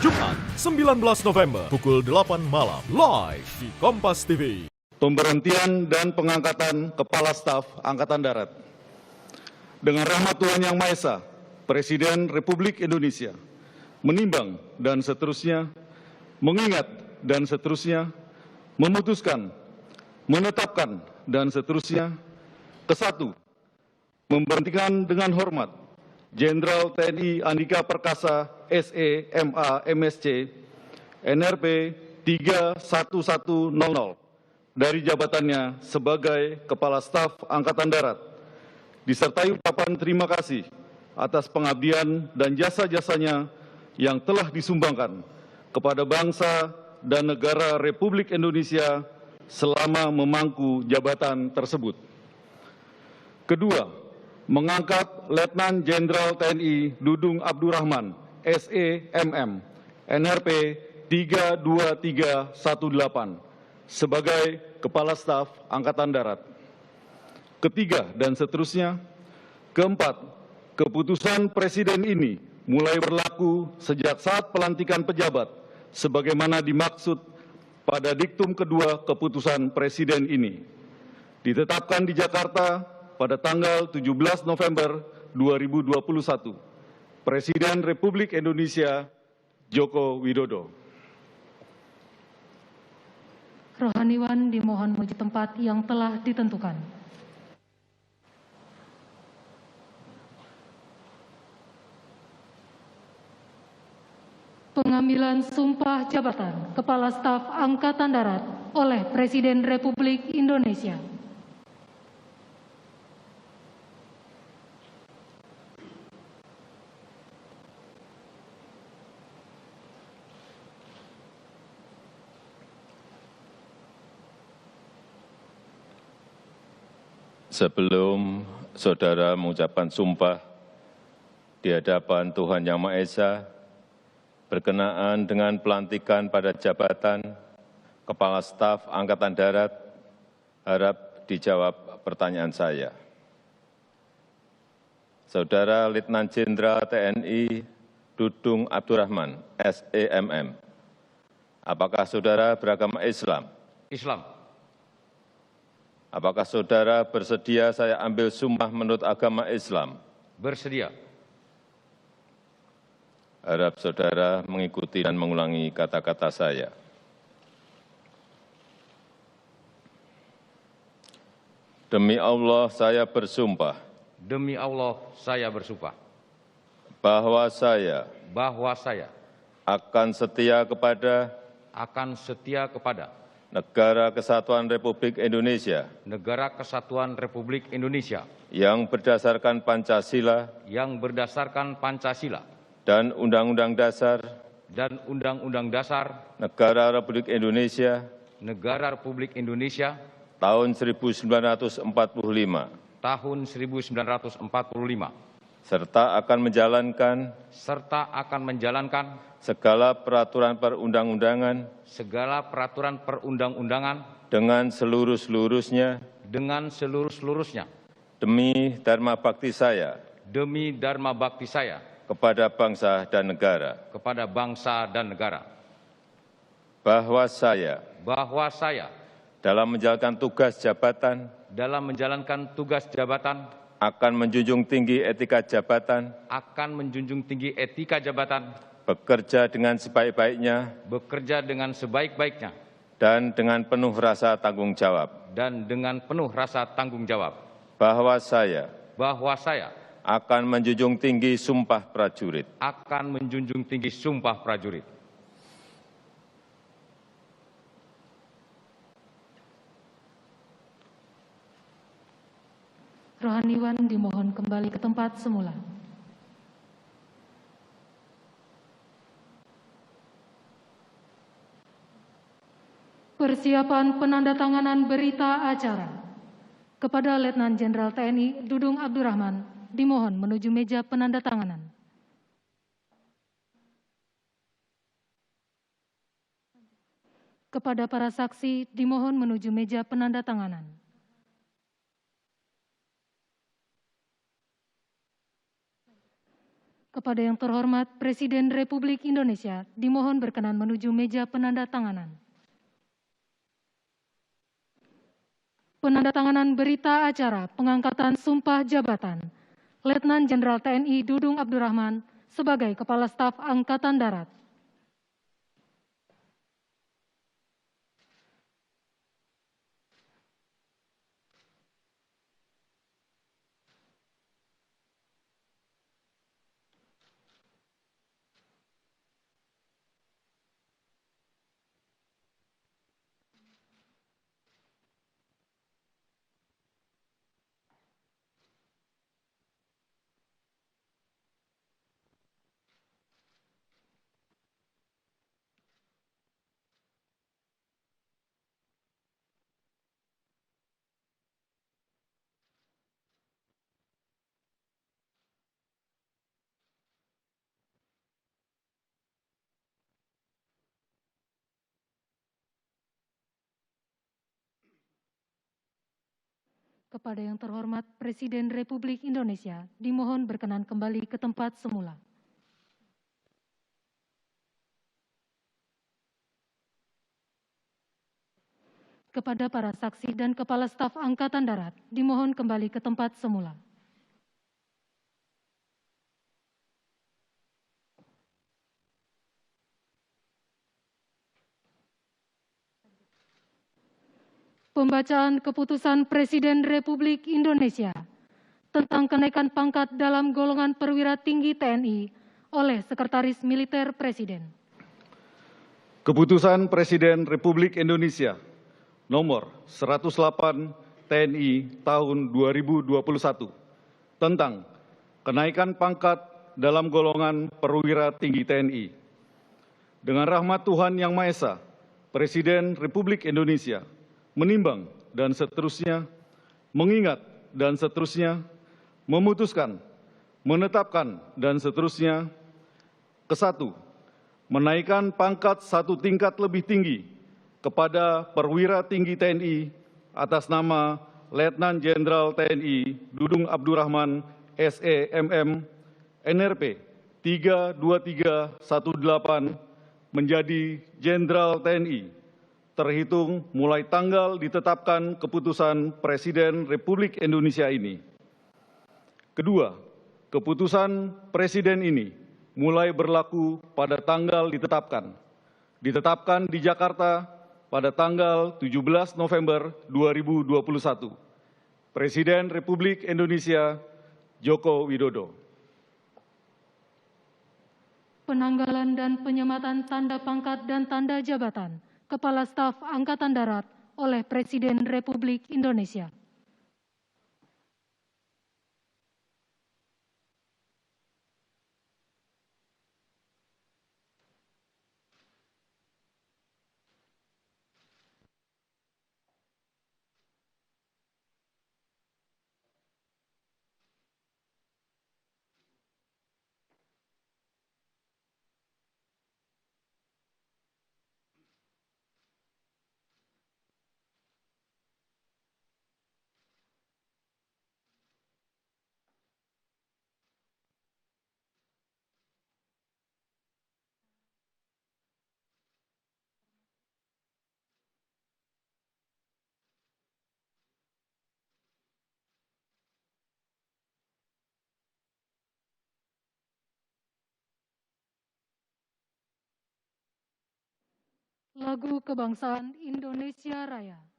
Jumat 19 November pukul 8 malam live di Kompas TV. Pemberhentian dan pengangkatan Kepala Staf Angkatan Darat. Dengan rahmat Tuhan Yang Maha Esa, Presiden Republik Indonesia menimbang dan seterusnya, mengingat dan seterusnya, memutuskan, menetapkan dan seterusnya. Kesatu, memberhentikan dengan hormat Jenderal TNI Andika Perkasa SE MA MSC NRP 31100 dari jabatannya sebagai Kepala Staf Angkatan Darat, disertai ucapan terima kasih atas pengabdian dan jasa-jasanya yang telah disumbangkan kepada bangsa dan negara Republik Indonesia selama memangku jabatan tersebut. Kedua, mengangkat Letnan Jenderal TNI Dudung Abdurrahman SE MM NRP 32318 sebagai Kepala Staf Angkatan Darat. Ketiga dan seterusnya. Keempat, keputusan Presiden ini mulai berlaku sejak saat pelantikan pejabat sebagaimana dimaksud pada diktum kedua keputusan Presiden ini. Ditetapkan di Jakarta pada tanggal 17 November 2021. Presiden Republik Indonesia Joko Widodo. Rohaniwan dimohon menuju tempat yang telah ditentukan. Pengambilan sumpah jabatan Kepala Staf Angkatan Darat oleh Presiden Republik Indonesia. Sebelum saudara mengucapkan sumpah di hadapan Tuhan Yang Maha Esa, berkenaan dengan pelantikan pada jabatan Kepala Staf Angkatan Darat, harap dijawab pertanyaan saya. Saudara Letnan Jenderal TNI Dudung Abdurrahman, SEMM, apakah saudara beragama Islam? Islam. Apakah saudara bersedia saya ambil sumpah menurut agama Islam? Bersedia. Harap saudara mengikuti dan mengulangi kata-kata saya. Demi Allah saya bersumpah. Demi Allah saya bersumpah. Bahwa saya. Akan setia kepada. Negara Kesatuan Republik Indonesia. Negara Kesatuan Republik Indonesia. Yang berdasarkan Pancasila. Dan Undang-Undang Dasar. Negara Republik Indonesia. Tahun 1945. Serta akan menjalankan. Segala peraturan perundang-undangan. Dengan seluruh-seluruhnya. Demi dharma bakti saya. Kepada bangsa dan negara. Bahwa saya. Dalam menjalankan tugas jabatan. Akan menjunjung tinggi etika jabatan. Bekerja dengan sebaik-baiknya. Dan dengan penuh rasa tanggung jawab. Bahwa saya. Akan menjunjung tinggi sumpah prajurit. Rohaniwan dimohon kembali ke tempat semula. Persiapan penandatanganan berita acara. Kepada Letnan Jenderal TNI Dudung Abdurrahman, dimohon menuju meja penandatanganan. Kepada para saksi, dimohon menuju meja penandatanganan. Kepada yang terhormat Presiden Republik Indonesia, dimohon berkenan menuju meja penandatanganan. Penandatanganan berita acara pengangkatan sumpah jabatan Letnan Jenderal TNI Dudung Abdurrahman sebagai Kepala Staf Angkatan Darat. Kepada yang terhormat Presiden Republik Indonesia, dimohon berkenan kembali ke tempat semula. Kepada para saksi dan Kepala Staf Angkatan Darat, dimohon kembali ke tempat semula. Pembacaan Keputusan Presiden Republik Indonesia tentang kenaikan pangkat dalam golongan perwira tinggi TNI oleh Sekretaris Militer Presiden. Keputusan Presiden Republik Indonesia nomor 108 TNI tahun 2021 tentang kenaikan pangkat dalam golongan perwira tinggi TNI. Dengan rahmat Tuhan Yang Maha Esa, Presiden Republik Indonesia menimbang dan seterusnya, mengingat dan seterusnya, memutuskan, menetapkan dan seterusnya. Kesatu, menaikkan pangkat satu tingkat lebih tinggi kepada perwira tinggi TNI atas nama Letnan Jenderal TNI Dudung Abdurrahman SEMM NRP 32318 menjadi Jenderal TNI terhitung mulai tanggal ditetapkan keputusan Presiden Republik Indonesia ini. Kedua, keputusan Presiden ini mulai berlaku pada tanggal ditetapkan di Jakarta pada tanggal 17 November 2021. Presiden Republik Indonesia Joko Widodo. Penanggalan dan penyematan tanda pangkat dan tanda jabatan Kepala Staf Angkatan Darat oleh Presiden Republik Indonesia. Lagu Kebangsaan Indonesia Raya.